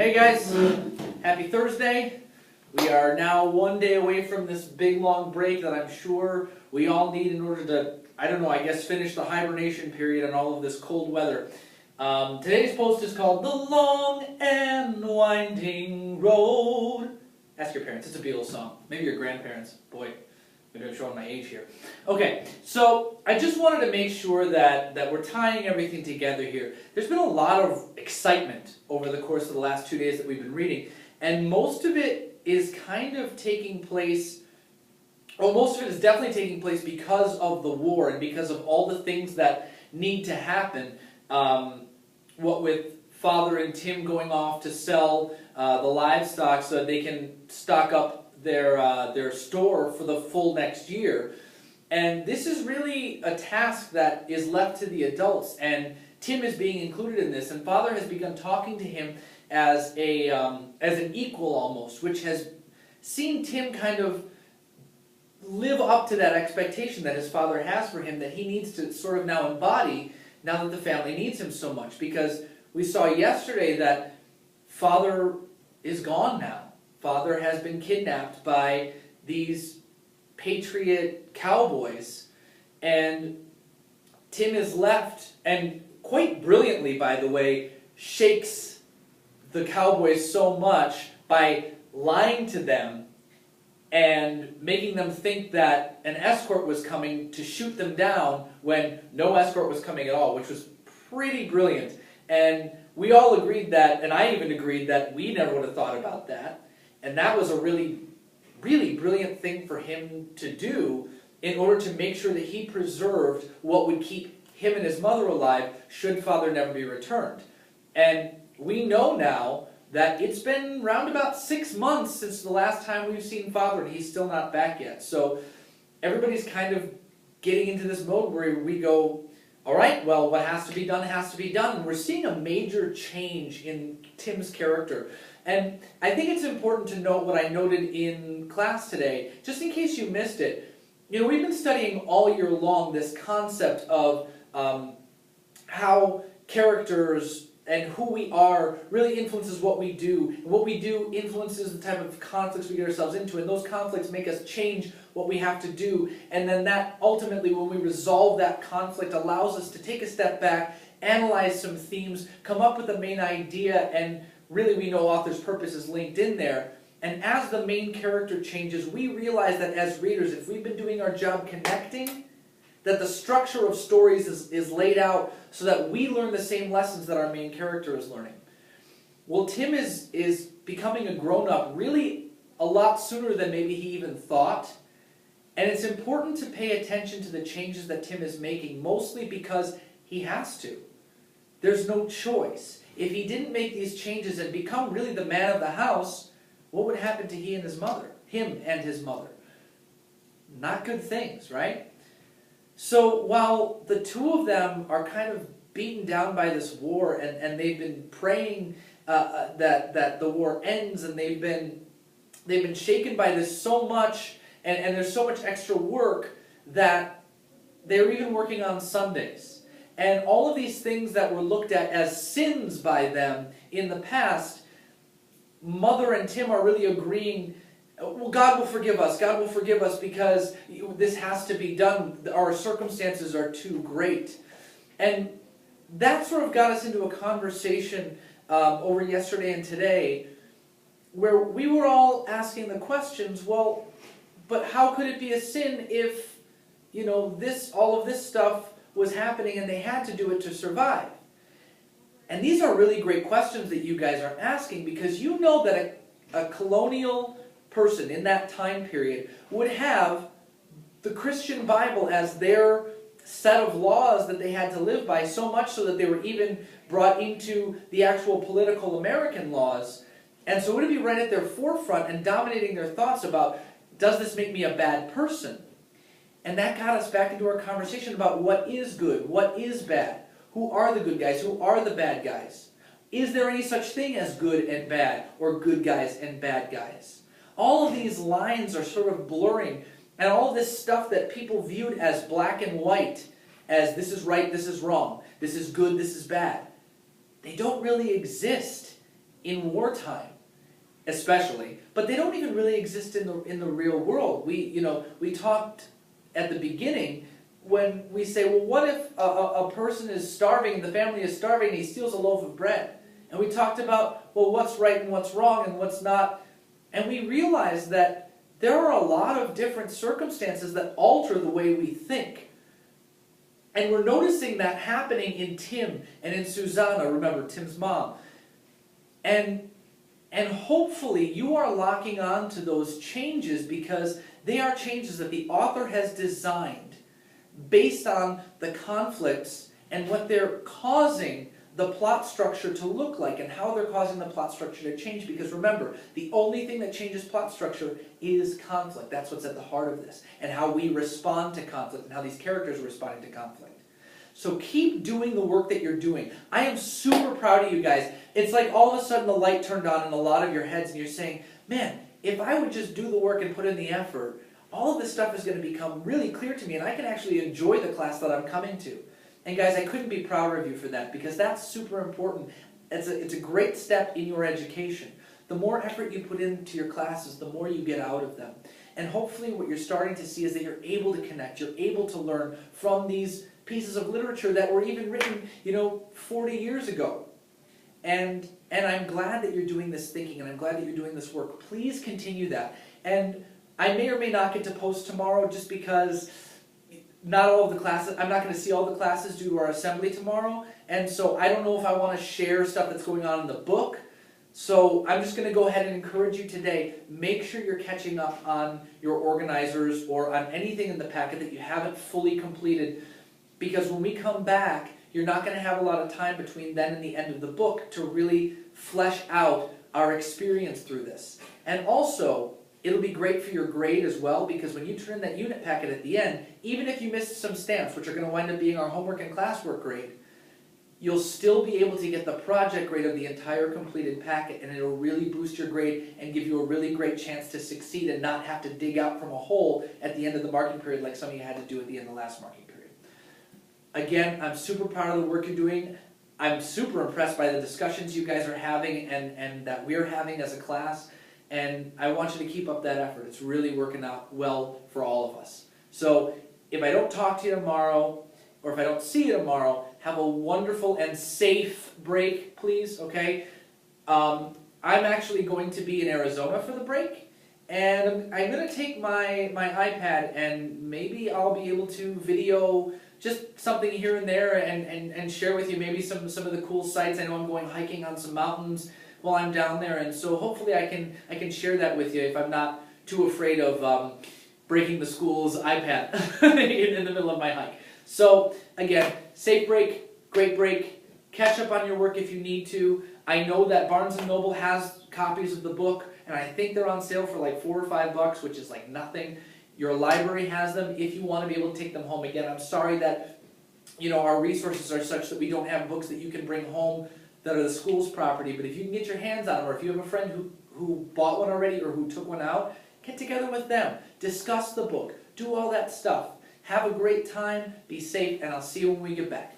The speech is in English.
Hey guys, happy Thursday. We are now one day away from this big long break that I'm sure we all need in order to, I guess finish the hibernation period and all of this cold weather. Today's post is called The Long and Winding Road. Ask your parents, it's a Beatles song. Maybe your grandparents. Boy, maybe I'm showing my age here. Okay, so I just wanted to make sure that we're tying everything together here. There's been a lot of excitement over the course of the last 2 days that we've been reading, and most of it is kind of taking place, well, most of it is definitely taking place because of the war and because of all the things that need to happen. What with Father and Tim going off to sell the livestock so that they can stock up their store for the full next year. And this is really a task that is left to the adults, and Tim is being included in this, and Father has begun talking to him as an equal almost, which has seen Tim kind of live up to that expectation that his father has for him, that he needs to sort of now embody, now that the family needs him so much. Because we saw yesterday that Father is gone now. Father has been kidnapped by these patriot cowboys, and Tim is left, and quite brilliantly, by the way, shakes the cowboys so much by lying to them and making them think that an escort was coming to shoot them down when no escort was coming at all, which was pretty brilliant. And we all agreed that, and I even agreed that we never would have thought about that. And that was a really, really brilliant thing for him to do in order to make sure that he preserved what would keep him and his mother alive should Father never be returned. And we know now that it's been round about 6 months since the last time we've seen Father, and he's still not back yet. So everybody's kind of getting into this mode where we go, all right, well, what has to be done has to be done. And we're seeing a major change in Tim's character. And I think it's important to note what I noted in class today, just in case you missed it. You know, we've been studying all year long this concept of how characters and who we are really influences what we do. And what we do influences the type of conflicts we get ourselves into, and those conflicts make us change what we have to do. And then that ultimately, when we resolve that conflict, allows us to take a step back, analyze some themes, come up with a main idea, and really we know author's purpose is linked in there. And as the main character changes, we realize that as readers, if we've been doing our job connecting, that the structure of stories is laid out so that we learn the same lessons that our main character is learning. Well, Tim is becoming a grown-up really a lot sooner than maybe he even thought. And it's important to pay attention to the changes that Tim is making, mostly because he has to. There's no choice. If he didn't make these changes and become really the man of the house, what would happen to him and his mother? Not good things, right? So while the two of them are kind of beaten down by this war, and they've been praying that the war ends, and they've been shaken by this so much, and there's so much extra work that they're even working on Sundays. And all of these things that were looked at as sins by them in the past, Mother and Tim are really agreeing, well, God will forgive us. God will forgive us because this has to be done. Our circumstances are too great. And that sort of got us into a conversation over yesterday and today where we were all asking the questions, well, but how could it be a sin if, you know, all of this stuff was happening and they had to do it to survive? And these are really great questions that you guys are asking, because you know that a colonial person in that time period would have the Christian Bible as their set of laws that they had to live by, so much so that they were even brought into the actual political American laws. And so it would be right at their forefront and dominating their thoughts about, does this make me a bad person? And that got us back into our conversation about what is good, what is bad, who are the good guys, who are the bad guys. Is there any such thing as good and bad, or good guys and bad guys? All of these lines are sort of blurring, and all of this stuff that people viewed as black and white, as this is right, this is wrong, this is good, this is bad, they don't really exist in wartime, especially, but they don't even really exist in the real world. We talked at the beginning when we say, well, what if a person is starving and the family is starving and he steals a loaf of bread? And we talked about, well, what's right and what's wrong and what's not. And we realized that there are a lot of different circumstances that alter the way we think. And we're noticing that happening in Tim and in Susanna, remember, Tim's mom. And hopefully you are locking on to those changes because they are changes that the author has designed based on the conflicts and what they're causing the plot structure to look like and how they're causing the plot structure to change. Because remember, the only thing that changes plot structure is conflict. That's what's at the heart of this, and how we respond to conflict and how these characters are responding to conflict. So keep doing the work that you're doing. I am super proud of you guys. It's like all of a sudden the light turned on in a lot of your heads and you're saying, man, if I would just do the work and put in the effort, all of this stuff is going to become really clear to me and I can actually enjoy the class that I'm coming to. And guys, I couldn't be prouder of you for that because that's super important. It's a great step in your education. The more effort you put into your classes, the more you get out of them. And hopefully what you're starting to see is that you're able to connect, you're able to learn from these pieces of literature that were even written, 40 years ago. And I'm glad that you're doing this thinking, and I'm glad that you're doing this work. Please continue that. And I may or may not get to post tomorrow just because not all of the classes, I'm not going to see all the classes due to our assembly tomorrow, and so I don't know if I want to share stuff that's going on in the book. So I'm just going to go ahead and encourage you today, make sure you're catching up on your organizers or on anything in the packet that you haven't fully completed, because when we come back, you're not going to have a lot of time between then and the end of the book to really flesh out our experience through this. And also, it'll be great for your grade as well, because when you turn in that unit packet at the end, even if you missed some stamps, which are going to wind up being our homework and classwork grade, you'll still be able to get the project grade of the entire completed packet, and it'll really boost your grade and give you a really great chance to succeed and not have to dig out from a hole at the end of the marking period like some of you had to do at the end of the last marking period. Again, I'm super proud of the work you're doing. I'm super impressed by the discussions you guys are having and that we're having as a class. And I want you to keep up that effort. It's really working out well for all of us. So if I don't talk to you tomorrow, or if I don't see you tomorrow, have a wonderful and safe break, please, okay? I'm actually going to be in Arizona for the break, and I'm going to take my iPad, and maybe I'll be able to video just something here and there and share with you maybe some of the cool sights. I know I'm going hiking on some mountains while I'm down there, and so hopefully I can share that with you if I'm not too afraid of breaking the school's iPad in the middle of my hike. So again, safe break, great break. Catch up on your work if you need to. I know that Barnes & Noble has copies of the book, and I think they're on sale for like $4 or $5, which is like nothing. Your library has them if you want to be able to take them home. Again, I'm sorry that our resources are such that we don't have books that you can bring home that are the school's property, but if you can get your hands on them, or if you have a friend who bought one already or who took one out, get together with them, discuss the book, do all that stuff. Have a great time, be safe, and I'll see you when we get back.